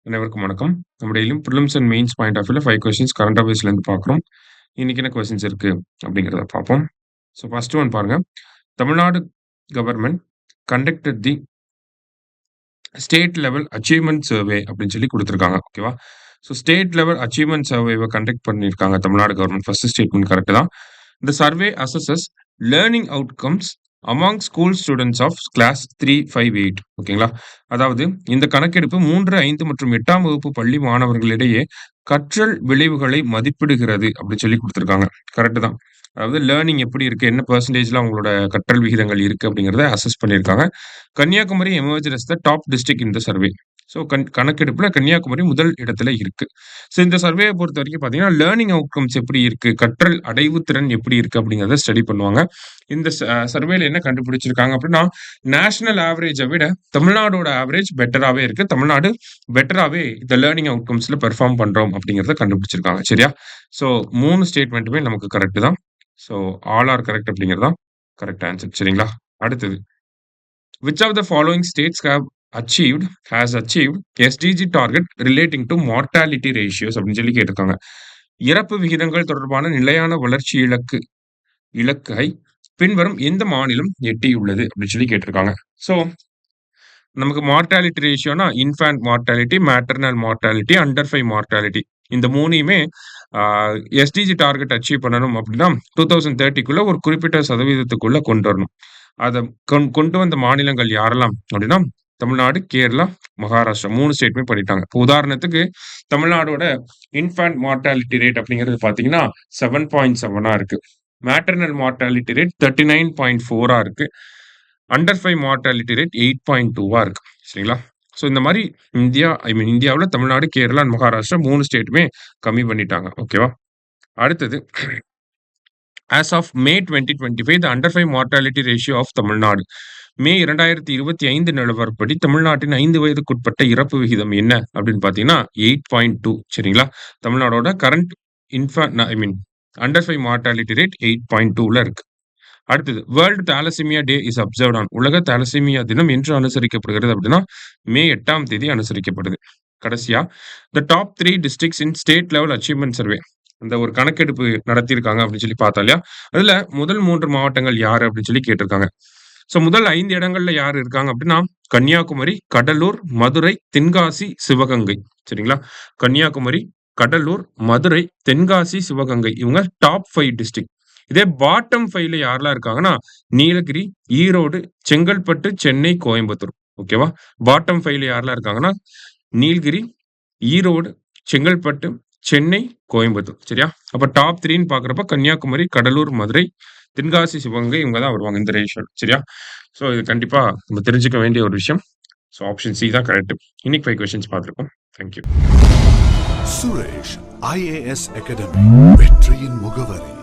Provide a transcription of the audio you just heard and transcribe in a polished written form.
அனைவருக்கும் வணக்கம். நம்ம டெய்லியும் prelims and mains point of வியூல 5 கொஸ்டின்ஸ் கரண்ட் அஃபேர்ஸ்லேருந்து பார்க்குறோம். இன்னைக்கு என்ன கொஸ்டின்ஸ் இருக்கு அப்படிங்கிறத பார்ப்போம். ஸோ ஃபர்ஸ்ட் ஒன் பாருங்க. Tamil Nadu government conducted the state level achievement survey அப்படின்னு சொல்லி குடுத்துருக்காங்க. ஓகேவா? ஸோ ஸ்டேட் லெவல் அச்சீவ்மென்ட் சர்வேவ கண்டக்ட் பண்ணியிருக்காங்க Tamil Nadu government. First statement correct தான். The survey assesses learning outcomes among school students of class 3, 5, 8. ஓகேங்களா? அதாவது இந்த கணக்கெடுப்பு 3, 5 மற்றும் 8ஆம் வகுப்பு பள்ளி மாணவர்களிடையே கற்றல் விளைவுகளை மதிப்பிடுகிறது அப்படின்னு சொல்லி குடுத்துருக்காங்க. கரெக்ட் தான். அதாவது லேர்னிங் எப்படி இருக்கு? என்ன பெர்சன்டேஜ்ல அவங்களோட கற்றல் விகிதங்கள் இருக்கு அப்படிங்கிறத அசஸ் பண்ணியிருக்காங்க. Kanniyakumari emerged as the top district in the survey. So கணக்கெடுப்புல கன்னியாகுமரி முதல் இடத்துல இருக்கு. ஸோ இந்த சர்வேய பொறுத்தவரைக்கும் பார்த்தீங்கன்னா, லேர்னிங் அவுட்கம்ஸ் எப்படி இருக்கு? கற்றல் அடைவு திறன் எப்படி இருக்கு? அப்படிங்கிறத ஸ்டடி பண்ணுவாங்க. இந்த சர்வேல என்ன கண்டுபிடிச்சிருக்காங்க அப்படின்னா, நேஷனல் ஆவரேஜ விட தமிழ்நாடோட ஆவரேஜ் பெட்டராவே இருக்கு. தமிழ்நாடு பெட்டராவே இந்த லேர்னிங் அவுட்கம்ஸ்ல பெர்ஃபார்ம் பண்றோம் அப்படிங்கிறத கண்டுபிடிச்சிருக்காங்க. சரியா? ஸோ 3 ஸ்டேட்மெண்ட்டுமே நமக்கு கரெக்ட் தான். ஸோ ஆல் ஆர் கரெக்ட் அப்படிங்கிறது தான் கரெக்ட் ஆன்சர். சரிங்களா? அடுத்தது. Which of the following states has achieved SDG target relating to mortality ratios அப்படின்னு சொல்லி கேட்டிருக்காங்க. இறப்பு விகிதங்கள் தொடர்பான நிலையான வளர்ச்சி இலக்கை பின்வரும் எந்த மாநிலம் எட்டியுள்ளது அப்படின்னு சொல்லி கேட்டிருக்காங்க. ஸோ நமக்கு மார்டாலிட்டி ரேஷியோனா infant mortality, maternal mortality, under 5 mortality இந்த 3யுமே எஸ்டிஜி டார்கெட் அச்சீவ் பண்ணணும் அப்படின்னா 2030க்குள்ள ஒரு குறிப்பிட்ட சதவீதத்துக்குள்ள கொண்டு வரணும். அத கொண்டு வந்த மாநிலங்கள் யாரெல்லாம் அப்படின்னா, தமிழ்நாடு, கேரளா, மகாராஷ்டிரா 3 ஸ்டேட்டுமே பண்ணிட்டாங்க. இப்போ உதாரணத்துக்கு தமிழ்நாடோட இன்ஃபான்ட் மார்டாலிட்டி ரேட் அப்படிங்கிறது பார்த்தீங்கன்னா 7.7 இருக்கு. மேட்டர்னல் மார்டாலிட்டி ரேட் 39.4 இருக்கு. அண்டர் 5 மார்டாலிட்டி ரேட் 8.2 இருக்கு. சரிங்களா? ஸோ இந்த மாரி இந்தியாவுல தமிழ்நாடு, கேரளா, மகாராஷ்டிரா 3 ஸ்டேட்டுமே கம்மி பண்ணிட்டாங்க. ஓகேவா? அடுத்தது. As of May 2025, the under 5 mortality ratio of Tamil Nadu. மே 2025 நிலவரப்படி தமிழ்நாட்டின் 5 வயதுக்குட்பட்ட இறப்பு விகிதம் என்ன அப்படின்னு பார்த்தீங்கன்னா 8.2. சரிங்களா? தமிழ்நாடோட கரண்ட் அண்டர் 5 மார்டாலிட்டி ரேட் 8.2ல இருக்கு. அடுத்தது world thalassemia day is observed on. உலக தாலசீமியா தினம் என்று அனுசரிக்கப்படுகிறது அப்படின்னா மே 8ஆம் தேதி அனுசரிக்கப்படுது. கடைசியா the top 3 districts in state level achievement survey. அந்த ஒரு கணக்கெடுப்பு நடத்தியிருக்காங்க அப்படின்னு சொல்லி பார்த்தா இல்லையா? அதுல முதல் 3 மாவட்டங்கள் யாரு அப்படின்னு சொல்லி கேட்டிருக்காங்க. ஸோ முதல் 5 இடங்கள்ல யார் இருக்காங்க அப்படின்னா கன்னியாகுமரி, கடலூர், மதுரை, தென்காசி, சிவகங்கை. சரிங்களா? கன்னியாகுமரி, கடலூர், மதுரை, தென்காசி, சிவகங்கை இவங்க டாப் 5 டிஸ்ட்ரிக்ட். இதே பாட்டம் 5ல யாரெல்லாம் இருக்காங்கன்னா நீலகிரி, ஈரோடு, செங்கல்பட்டு, சென்னை, கோயம்புத்தூர். ஓகேவா? பாட்டம் 5ல யாரெல்லாம் இருக்காங்கன்னா நீலகிரி, ஈரோடு, செங்கல்பட்டு, சென்னை, கோயம்புத்தூர். சரியா? அப்ப டாப் 3ன்னு பார்க்குறப்ப கன்னியாகுமரி, கடலூர், மதுரை, தென்காசி, சிவகங்கை இவங்க தான் வருவாங்க இந்த ரேஷியோல. சரியா? ஸோ இது கண்டிப்பா நம்ம தெரிஞ்சுக்க வேண்டிய ஒரு விஷயம். ஸோ ஆப்ஷன் சி தான் கரெக்ட். இன்னைக்கு 5 கொஸ்டின்ஸ் பார்த்துருக்கோம். தேங்க்யூ. சுரேஷ் IAS அகாடமி வெற்றியின் முகவரி.